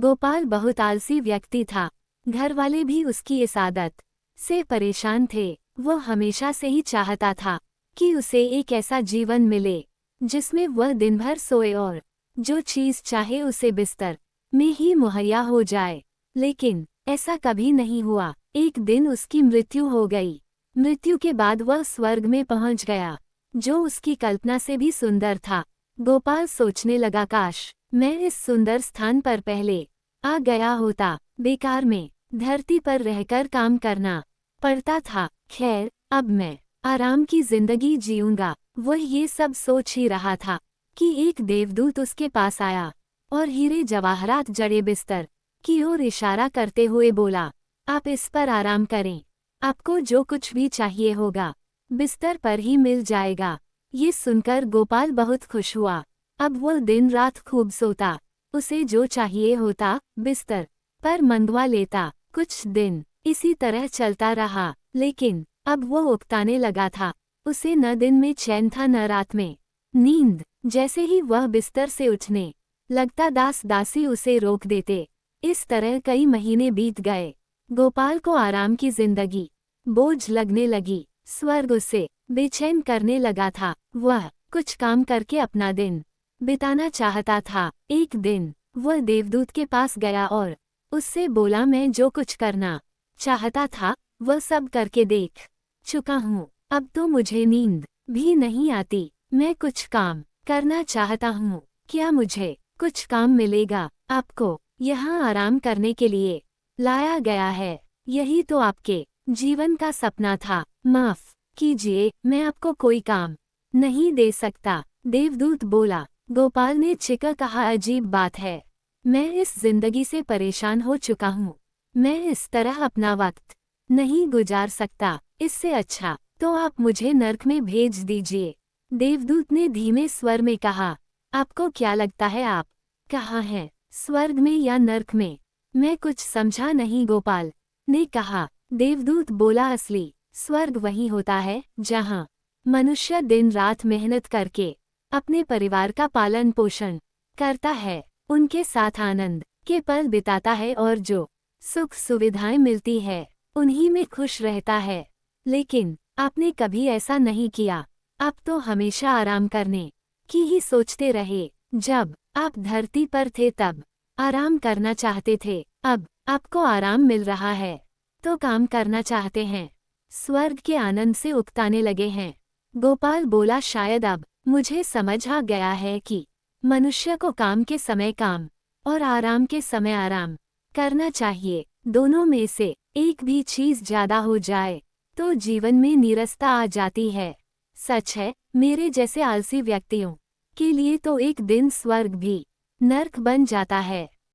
गोपाल बहुत आलसी व्यक्ति था। घर वाले भी उसकी इस आदत से परेशान थे। वो हमेशा से ही चाहता था कि उसे एक ऐसा जीवन मिले जिसमें वह दिन भर सोए और जो चीज़ चाहे उसे बिस्तर में ही मुहैया हो जाए। लेकिन ऐसा कभी नहीं हुआ। एक दिन उसकी मृत्यु हो गई। मृत्यु के बाद वह स्वर्ग में पहुंच गया, जो उसकी कल्पना से भी सुंदर था। गोपाल सोचने लगा, काश मैं इस सुंदर स्थान पर पहले आ गया होता। बेकार में धरती पर रहकर काम करना पड़ता था। खैर, अब मैं आराम की जिंदगी जीऊंगा। वह ये सब सोच ही रहा था कि एक देवदूत उसके पास आया और हीरे जवाहरात जड़े बिस्तर की ओर इशारा करते हुए बोला, आप इस पर आराम करें। आपको जो कुछ भी चाहिए होगा बिस्तर पर ही मिल जाएगा। ये सुनकर गोपाल बहुत खुश हुआ। अब वह दिन रात खूब सोता। उसे जो चाहिए होता बिस्तर पर मंगवा लेता। कुछ दिन इसी तरह चलता रहा, लेकिन अब वह उकताने लगा था। उसे न दिन में चैन था न रात में नींद। जैसे ही वह बिस्तर से उठने लगता, दास दासी उसे रोक देते। इस तरह कई महीने बीत गए। गोपाल को आराम की जिंदगी बोझ लगने लगी। स्वर्ग उसे बेचैन करने लगा था। वह कुछ काम करके अपना दिन बिताना चाहता था। एक दिन वह देवदूत के पास गया और उससे बोला, मैं जो कुछ करना चाहता था वह सब करके देख चुका हूँ। अब तो मुझे नींद भी नहीं आती। मैं कुछ काम करना चाहता हूँ। क्या मुझे कुछ काम मिलेगा? आपको यहाँ आराम करने के लिए लाया गया है। यही तो आपके जीवन का सपना था। माफ कीजिए, मैं आपको कोई काम नहीं दे सकता। देवदूत बोला। गोपाल ने चिढ़कर कहा, अजीब बात है, मैं इस जिंदगी से परेशान हो चुका हूँ। मैं इस तरह अपना वक्त नहीं गुजार सकता। इससे अच्छा तो आप मुझे नर्क में भेज दीजिए। देवदूत ने धीमे स्वर में कहा, आपको क्या लगता है आप कहाँ हैं, स्वर्ग में या नर्क में? मैं कुछ समझा नहीं, गोपाल ने कहा। देवदूत बोला, असली स्वर्ग वही होता है जहाँ मनुष्य दिन रात मेहनत करके अपने परिवार का पालन पोषण करता है, उनके साथ आनंद के पल बिताता है और जो सुख सुविधाएं मिलती है उन्हीं में खुश रहता है। लेकिन आपने कभी ऐसा नहीं किया। आप तो हमेशा आराम करने की ही सोचते रहे। जब आप धरती पर थे तब आराम करना चाहते थे। अब आपको आराम मिल रहा है तो काम करना चाहते हैं। स्वर्ग के आनंद से उकताने लगे हैं। गोपाल बोला, शायद अब मुझे समझ आ गया है कि मनुष्य को काम के समय काम और आराम के समय आराम करना चाहिए। दोनों में से एक भी चीज ज्यादा हो जाए तो जीवन में नीरसता आ जाती है। सच है, मेरे जैसे आलसी व्यक्तियों के लिए तो एक दिन स्वर्ग भी नर्क बन जाता है।